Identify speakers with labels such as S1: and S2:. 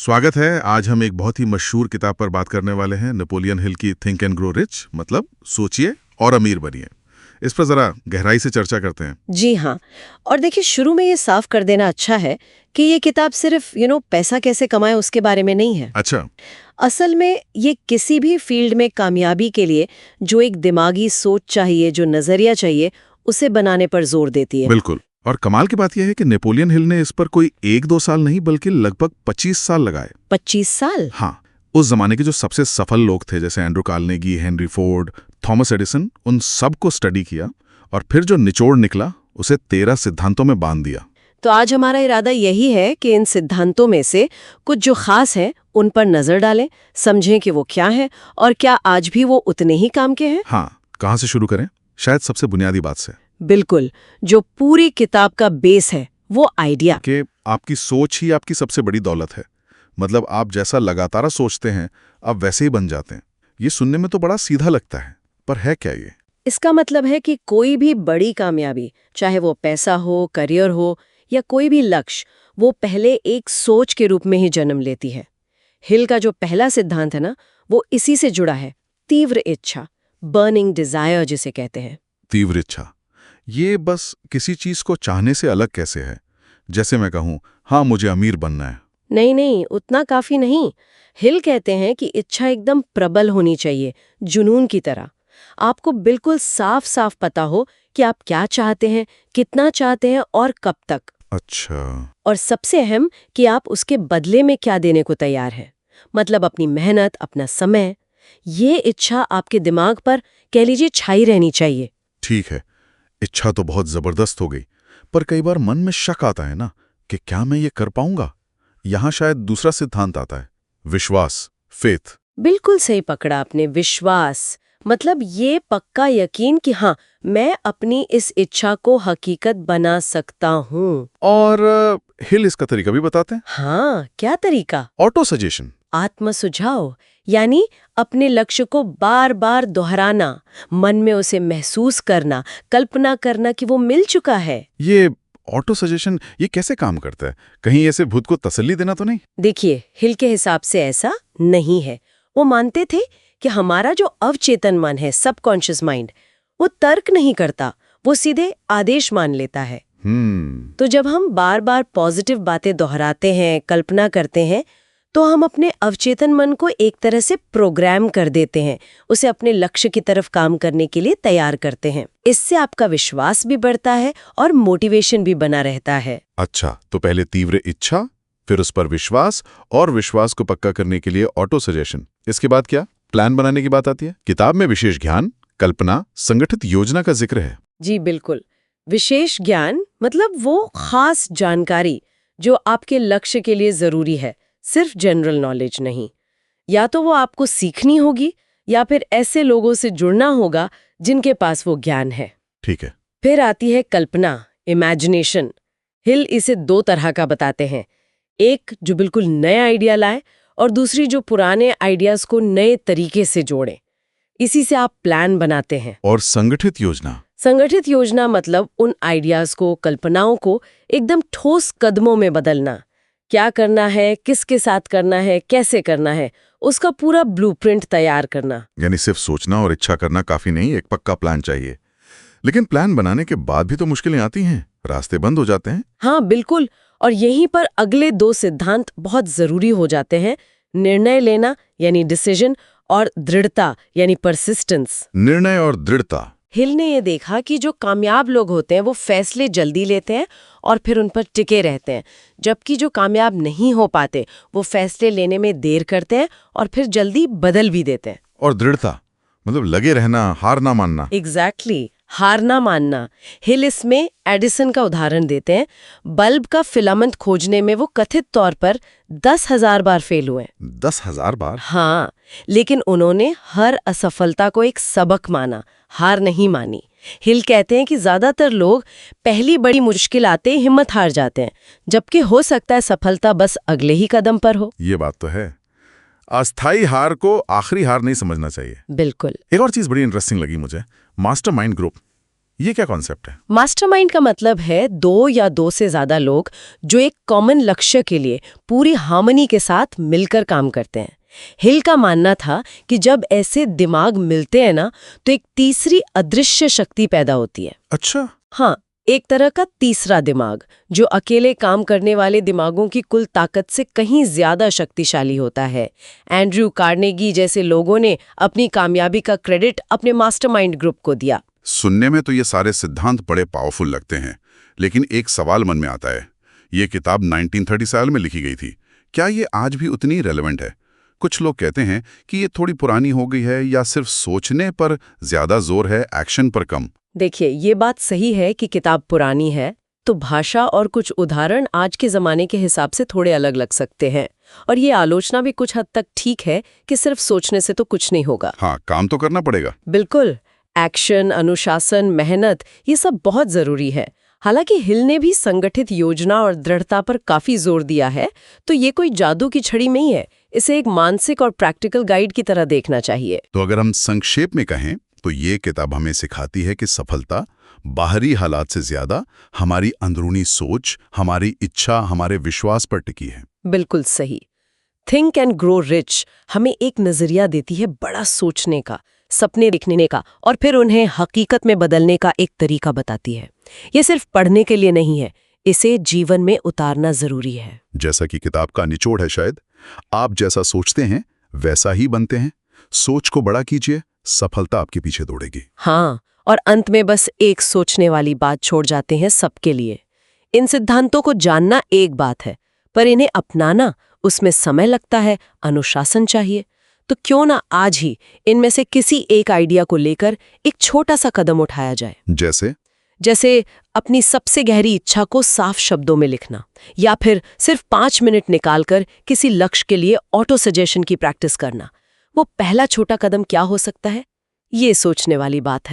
S1: स्वागत है। आज हम एक बहुत ही मशहूर किताब पर बात करने वाले हैं, नेपोलियन हिल की थिंक एंड ग्रो रिच, मतलब सोचिए और अमीर बनिए। इस पर जरा गहराई से चर्चा करते हैं।
S2: जी हाँ। और देखिए, शुरू में ये साफ कर देना अच्छा है कि ये किताब सिर्फ पैसा कैसे कमाए उसके बारे में नहीं है।
S1: अच्छा।
S2: असल में ये किसी भी फील्ड में कामयाबी के लिए जो एक दिमागी सोच चाहिए, जो नजरिया चाहिए, उसे बनाने पर जोर देती है।
S1: बिल्कुल। और कमाल की बात यह है कि नेपोलियन हिल ने इस पर कोई 1-2 साल नहीं बल्कि लगभग 25 साल लगाए।
S2: 25 साल?
S1: हाँ। उस जमाने के जो सबसे सफल लोग थे, जैसे Andrew Carnegie, Henry Ford, Thomas Edison, उन सबको स्टडी किया और फिर जो निचोड़ निकला उसे 13 सिद्धांतों में बांध दिया।
S2: तो आज हमारा इरादा यही है कि इन सिद्धांतों में से कुछ जो खास हैं उन पर नजर डालें, समझें कि वो क्या है और क्या आज भी वो उतने ही काम के हैं।
S1: हाँ, कहाँ से शुरू करें? शायद सबसे बुनियादी बात से।
S2: बिल्कुल, जो पूरी किताब का बेस है, वो आइडिया
S1: कि आपकी सोच ही आपकी सबसे बड़ी दौलत है। मतलब आप जैसा लगातार सोचते हैं आप वैसे ही बन जाते हैं। ये सुनने में तो बड़ा सीधा लगता है, पर है क्या ये?
S2: इसका मतलब है कि कोई भी बड़ी कामयाबी, चाहे वो पैसा हो, करियर हो या कोई भी लक्ष्य, वो पहले एक सोच के रूप में ही जन्म लेती है। हिल का जो पहला सिद्धांत है ना, वो इसी से जुड़ा है। तीव्र इच्छा, बर्निंग डिजायर जिसे कहते हैं।
S1: तीव्र इच्छा, ये बस किसी चीज को चाहने से अलग कैसे है? जैसे मैं कहूं, हाँ मुझे अमीर बनना है।
S2: नहीं नहीं, उतना काफी नहीं। हिल कहते हैं कि इच्छा एकदम प्रबल होनी चाहिए, जुनून की तरह। आपको बिल्कुल साफ साफ पता हो कि आप क्या चाहते हैं, कितना चाहते हैं और कब तक।
S1: अच्छा।
S2: और सबसे अहम कि आप उसके बदले में क्या देने को तैयार हैं। मतलब अपनी मेहनत, अपना समय। ये इच्छा आपके दिमाग पर, कह लीजिए, छाई रहनी चाहिए।
S1: ठीक है, इच्छा तो बहुत जबरदस्त हो गई, पर कई बार मन में शक आता है ना कि क्या मैं ये कर पाऊंगा। यहां शायद दूसरा सिद्धांत आता है, विश्वास, फेथ।
S2: बिल्कुल सही पकड़ा आपने, विश्वास। मतलब ये पक्का यकीन कि हाँ, मैं अपनी इस इच्छा को हकीकत बना सकता हूँ।
S1: और हिल इसका तरीका भी बताते हैं।
S2: हाँ, क्या तरीका?
S1: Auto suggestion.
S2: आत्म सुझाव, यानी अपने लक्ष्य को बार बार दोहराना, मन में उसे महसूस करना, कल्पना करना कि वो मिल चुका है।
S1: ये ऑटो सजेशन ये कैसे काम करता है? कहीं ऐसे भूत को तसल्ली देना तो नहीं?
S2: देखिए, हिल के हिसाब से ऐसा नहीं है। वो मानते थे कि हमारा जो अवचेतन मन है, सबकॉन्शियस माइंड, वो तर्क नहीं करता, वो सीधे आदेश मान लेता है। तो जब हम बार बार पॉजिटिव बातें दोहराते हैं, कल्पना करते हैं, तो हम अपने अवचेतन मन को एक तरह से प्रोग्राम कर देते हैं, उसे अपने लक्ष्य की तरफ काम करने के लिए तैयार करते हैं। इससे आपका विश्वास भी बढ़ता है और मोटिवेशन भी बना रहता है।
S1: अच्छा, तो पहले तीव्र इच्छा, फिर उस पर विश्वास, और विश्वास को पक्का करने के लिए ऑटो सजेशन। इसके बाद क्या? प्लान बनाने की बात आती है। किताब में विशेष ज्ञान, कल्पना, संगठित योजना का जिक्र है।
S2: जी बिल्कुल। विशेष ज्ञान मतलब वो खास जानकारी जो आपके लक्ष्य के लिए जरूरी है, सिर्फ जनरल नॉलेज नहीं। या तो वो आपको सीखनी होगी या फिर ऐसे लोगों से जुड़ना होगा जिनके पास वो ज्ञान है।
S1: ठीक है।
S2: फिर आती है कल्पना, इमेजिनेशन। हिल इसे 2 तरह का बताते हैं। एक जो बिल्कुल नया आइडिया लाए और दूसरी जो पुराने आइडियाज को नए तरीके से जोड़े। इसी से आप प्लान बनाते हैं।
S1: और संगठित योजना?
S2: संगठित योजना मतलब उन आइडियाज को, कल्पनाओं को एकदम ठोस कदमों में बदलना। क्या करना है, किसके साथ करना है, कैसे करना है, उसका पूरा ब्लूप्रिंट तैयार करना।
S1: यानी सिर्फ सोचना और इच्छा करना काफी नहीं, एक पक्का प्लान चाहिए। लेकिन प्लान बनाने के बाद भी तो मुश्किलें आती हैं, रास्ते बंद हो जाते हैं।
S2: हाँ बिल्कुल। और यहीं पर अगले 2 सिद्धांत बहुत जरूरी हो जाते हैं। निर्णय लेना यानी डिसीजन, और दृढ़ता यानी परसिस्टेंस।
S1: निर्णय और दृढ़ता।
S2: हिल ने ये देखा कि जो कामयाब लोग होते हैं वो फैसले जल्दी लेते हैं और फिर उन पर टिके रहते हैं, जबकि जो कामयाब नहीं हो पाते वो फैसले लेने में देर करते हैं और फिर जल्दी बदल भी देते हैं।
S1: और दृढ़ता मतलब लगे रहना, हार ना मानना।
S2: एग्जैक्टली, हार ना मानना। हिल इसमें एडिसन का उदाहरण देते हैं। बल्ब का फिलामेंट खोजने में वो कथित तौर पर 10,000 बार फेल हुए।
S1: 10,000 बार?
S2: हाँ, लेकिन उन्होंने हर असफलता को एक सबक माना, हार नहीं मानी। हिल कहते हैं कि ज्यादातर लोग पहली बड़ी मुश्किल आते ही हिम्मत हार जाते हैं, जबकि हो सकता है सफलता बस अगले ही कदम पर हो।
S1: ये बात तो है। अस्थाई हार को आखिरी हार नहीं समझना चाहिए।
S2: बिल्कुल।
S1: एक और चीज बड़ी इंटरेस्टिंग लगी मुझे, मास्टरमाइंड ग्रुप। ये क्या कॉन्सेप्ट है?
S2: मास्टरमाइंड का मतलब है 2 या 2 से ज्यादा लोग जो एक कॉमन लक्ष्य के लिए पूरी हार्मनी के साथ मिलकर काम करते हैं। हिल का मानना था कि जब ऐसे दिमाग मिलते हैं ना, तो एक तीसरी अदृश्य शक्ति पैदा होती है।
S1: अच्छा।
S2: हाँ, एक तरह का तीसरा दिमाग जो अकेले काम करने वाले दिमागों की कुल ताकत से कहीं ज्यादा शक्तिशाली होता है। एंड्रयू कार्नेगी जैसे लोगों ने अपनी कामयाबी का क्रेडिट अपने मास्टरमाइंड ग्रुप को दिया।
S3: सुनने में तो ये सारे सिद्धांत बड़े पावरफुल लगते हैं, लेकिन एक सवाल मन में आता है। ये किताब 1937 में लिखी गई थी। क्या ये आज भी उतनी रेलेवेंट है? कुछ लोग कहते हैं कि ये थोड़ी पुरानी हो गई है या सिर्फ सोचने पर ज्यादा जोर है, एक्शन पर कम।
S2: देखिए, ये बात सही है कि किताब पुरानी है, तो भाषा और कुछ उदाहरण आज के ज़माने के हिसाब से थोड़े अलग लग सकते हैं। और ये आलोचना भी कुछ हद तक ठीक है कि सिर्फ सोचने से तो कुछ नहीं होगा।
S3: हाँ, काम तो करना पड़ेगा।
S2: बिल्कुल, एक्शन, अनुशासन, मेहनत, ये सब बहुत ज़रूरी है। हालांकि हिल ने भी संगठित योजना और दृढ़ता पर काफ़ी जोर दिया है, तो ये कोई जादू की छड़ी नहीं है। इसे एक मानसिक और प्रैक्टिकल गाइड की तरह देखना चाहिए।
S3: तो अगर हम संक्षेप में कहें तो ये किताब हमें सिखाती है कि सफलता बाहरी हालात से ज्यादा हमारी अंदरूनी सोच, हमारी इच्छा, हमारे विश्वास पर टिकी है।
S2: बिल्कुल सही। थिंक एंड ग्रो रिच हमें एक नजरिया देती है बड़ा सोचने का, सपने देखने का और फिर उन्हें हकीकत में बदलने का एक तरीका बताती है। ये सिर्फ पढ़ने के लिए नहीं है, इसे जीवन में उतारना जरूरी है।
S3: जैसा कि किताब का निचोड़ है, शायद आप जैसा सोचते हैं वैसा ही बनते हैं। सोच को बड़ा कीजिए, सफलता आपके पीछे दौड़ेगी।
S2: हाँ, और अंत में बस एक सोचने वाली बात छोड़ जाते हैं सबके लिए। इन सिद्धांतों को जानना एक बात है, पर इन्हें अपनाना, उसमें समय लगता है, अनुशासन चाहिए। तो क्यों ना आज ही इनमें से किसी एक आइडिया को लेकर एक छोटा सा कदम उठाया जाए। जैसे अपनी सबसे गहरी इच्छा को साफ शब्दों में लिखना, या फिर सिर्फ 5 मिनट निकालकर किसी लक्ष्य के लिए ऑटो सजेशन की प्रैक्टिस करना। वो पहला छोटा कदम क्या हो सकता है, ये सोचने वाली बात है।